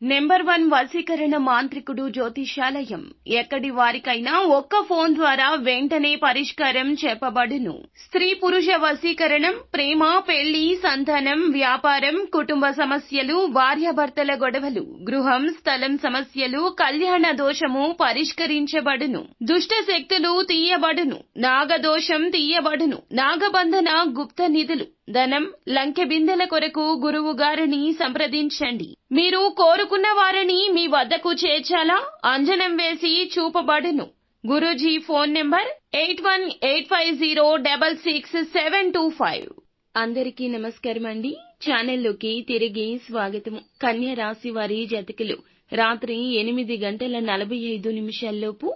Number 1 వశీకరణ మాంత్రికుడు జ్యోతిషాలయం. ఎక్కడి వారికైనా ఒక్క ఫోన్ ద్వారా వెంటనే పరిష్కారం చెప్పబడును. స్త్రీ పురుష వశీకరణం, ప్రేమ, పెళ్లి, సంతానం, వ్యాపారం, కుటుంబ సమస్యలు, భార్యాభర్తల గొడవలు, గృహం, స్థలం సమస్యలు, కళ్యాణ దోషము పరిష్కరించబడును. దుష్ట శక్తులు తీయబడును. నాగదోషం తీయబడును. నాగబంధన, గుప్త నిధులు, ధనం, లంకె బిందెల కొరకు గురువు గారిని సంప్రదించండి. మీరు కోరుకున్న వారిని మీ వద్దకు చేర్చాలా? అంజనం వేసి చూపబడును. Guruji phone number 8185066725. అందరికీ నమస్కారం అండి. ఛానల్లోకి తిరిగి స్వాగతం. కన్య రాశి వారి జాతకులు రాత్రి 8:45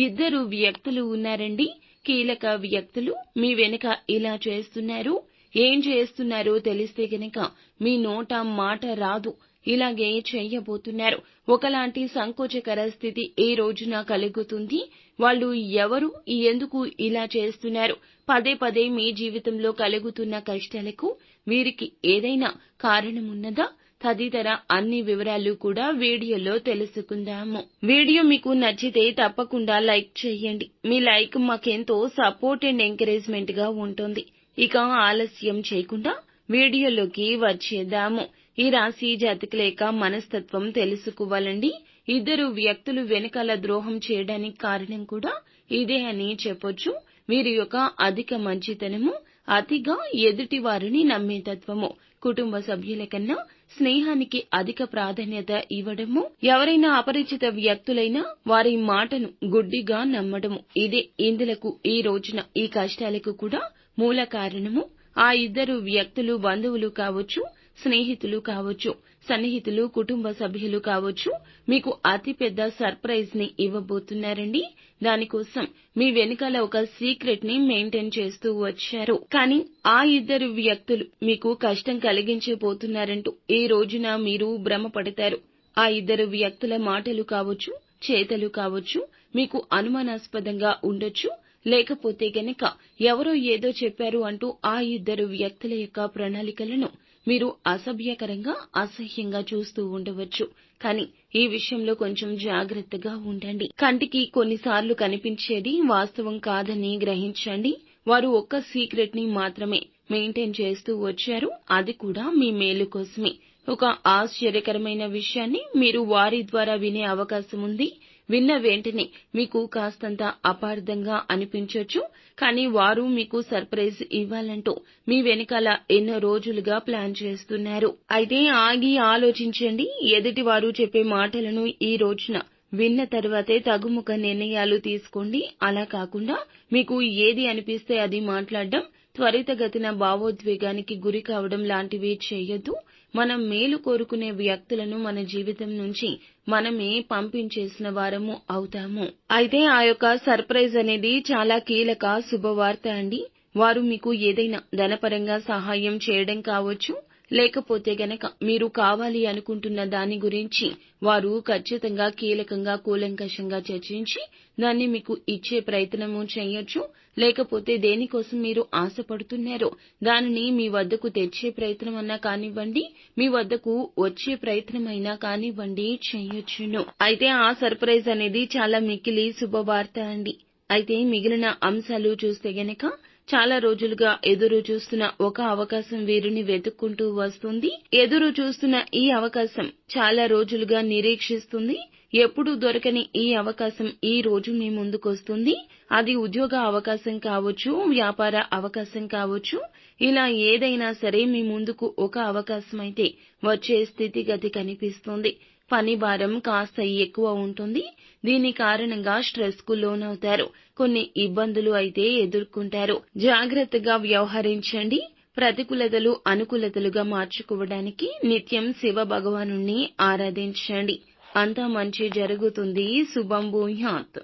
ఇద్దరు వ్యక్తులు ఉన్నారండి. కీలక వ్యక్తులు మీ వెనుక ఇలా చేస్తున్నారు. ఏం చేస్తున్నారో తెలిస్తే గనక మీ నోట మాట రాదు. ఇలాగే చేయబోతున్నారు. ఒకలాంటి సంకోచకర స్థితి ఈ రోజున కలుగుతుంది. వాళ్ళు ఎవరు, ఎందుకు ఇలా చేస్తున్నారు, పదే పదే మీ జీవితంలో కలుగుతున్న కష్టాలకు వీరికి ఏదైనా కారణమున్నదా తదితర అన్ని వివరాలు కూడా వీడియోలో తెలుసుకుందాము. వీడియో మీకు నచ్చితే తప్పకుండా లైక్ చేయండి. మీ లైక్ మాకెంతో సపోర్ట్ అండ్ ఎంకరేజ్మెంట్ గా ఉంటుంది. ఇక ఆలస్యం చేయకుండా వీడియోలోకి వచ్చేద్దాము. ఈ రాశి జాతకుల యొక్క మనస్తత్వం తెలుసుకోవాలండి. ఇద్దరు వ్యక్తులు వెనకాల ద్రోహం చేయడానికి కారణం కూడా ఇదే అని చెప్పొచ్చు. వీరి యొక్క అధిక మంచితనము, అతిగా ఎదుటి వారిని నమ్మే తత్వము, కుటుంబ సభ్యుల కన్నా స్నేహానికి అధిక ప్రాధాన్యత ఇవ్వడము, ఎవరైనా అపరిచిత వ్యక్తులైనా వారి మాటను గుడ్డిగా నమ్మడము, ఇదే ఇందులకు ఈ రోజున ఈ కష్టాలకు కూడా మూల కారణము. ఆ ఇద్దరు వ్యక్తులు బంధువులు కావచ్చు, స్నేహితులు కావచ్చు, సన్నిహితులు, కుటుంబ సభ్యులు కావచ్చు. మీకు అతి పెద్ద సర్ప్రైజ్ ని ఇవ్వబోతున్నారండి. దానికోసం మీ వెనకాల ఒక సీక్రెట్ ని మెయింటైన్ చేస్తూ వచ్చారు. కానీ ఆ ఇద్దరు వ్యక్తులు మీకు కష్టం కలిగించబోతున్నారంటూ ఈ రోజున మీరు భ్రమపడతారు. ఆ ఇద్దరు వ్యక్తుల మాటలు కావచ్చు, చేతలు కావచ్చు, మీకు అనుమానాస్పదంగా ఉండొచ్చు. లేకపోతే గనక ఎవరో ఏదో చెప్పారు అంటూ ఆ ఇద్దరు వ్యక్తుల యొక్క ప్రణాళికలను మీరు అసభ్యకరంగా, అసహ్యంగా చూస్తూ ఉండవచ్చు. కానీ ఈ విషయంలో కొంచెం జాగ్రత్తగా ఉండండి. కంటికి కొన్నిసార్లు కనిపించేది వాస్తవం కాదని గ్రహించండి. వారు ఒక్క సీక్రెట్ ని మాత్రమే మెయింటైన్ చేస్తూ వచ్చారు. అది కూడా మీ మేలు కోసమే. ఒక ఆశ్చర్యకరమైన విషయాన్ని మీరు వారి ద్వారా వినే అవకాశం ఉంది. విన్న వెంటనే మీకు కాస్తంత అపార్థంగా అనిపించొచ్చు. కానీ వారు మీకు సర్ప్రైజ్ ఇవ్వాలంటూ మీ వెనకాల ఎన్నో రోజులుగా ప్లాన్ చేస్తున్నారు. అయితే ఆగి ఆలోచించండి. ఎదుటి వారు చెప్పే మాటలను ఈ రోజున విన్న తర్వాతే తగుముఖ నిర్ణయాలు తీసుకోండి. అలా కాకుండా మీకు ఏది అనిపిస్తే అది మాట్లాడడం, త్వరితగతిన భావోద్వేగానికి గురి కావడం లాంటివి చేయొద్దు. మనం మేలు కోరుకునే వ్యక్తులను మన జీవితం నుంచి మనమే పంపించేసిన వారము అవుతాము. అయితే ఆ యొక్క సర్ప్రైజ్ అనేది చాలా కీలక శుభవార్త అండి. వారు మీకు ఏదైనా ధనపరంగా సహాయం చేయడం కావచ్చు, లేకపోతే గనక మీరు కావాలి అనుకుంటున్న దాని గురించి వారు ఖచ్చితంగా కీలకంగా కూలంకషంగా చర్చించి దాన్ని మీకు ఇచ్చే ప్రయత్నము చేయొచ్చు. లేకపోతే దేనికోసం మీరు ఆశపడుతున్నారో దానిని మీ వద్దకు తెచ్చే ప్రయత్నం అన్నా కానివ్వండి, మీ వద్దకు వచ్చే ప్రయత్నమైనా కానివ్వండి చేయొచ్చును. అయితే ఆ సర్ప్రైజ్ అనేది చాలా మిక్కిలి శుభవార్త అండి. అయితే మిగిలిన అంశాలు చూస్తే గనక చాలా రోజులుగా ఎదురు చూస్తున్న ఒక అవకాశం వీరిని వెతుక్కుంటూ వస్తుంది. ఎదురు చూస్తున్న ఈ అవకాశం చాలా రోజులుగా నిరీక్షిస్తుంది. ఎప్పుడూ దొరకని ఈ అవకాశం ఈ రోజు మీ ముందుకొస్తుంది. అది ఉద్యోగ అవకాశం కావచ్చు, వ్యాపార అవకాశం కావచ్చు. ఇలా ఏదైనా సరే మీ ముందుకు ఒక అవకాశం అయితే వచ్చే స్థితిగతి కనిపిస్తుంది. పని భారం కాస్త ఎక్కువ ఉంటుంది. దీని కారణంగా స్ట్రెస్ కు లోనవుతారు. కొన్ని ఇబ్బందులు అయితే ఎదుర్కొంటారు. జాగ్రత్తగా వ్యవహరించండి. ప్రతికూలతలు అనుకూలతలుగా మార్చుకోవడానికి నిత్యం శివ భగవానుణ్ణి ఆరాధించండి. అంతా మంచి జరుగుతుంది. శుభం భూయాత్.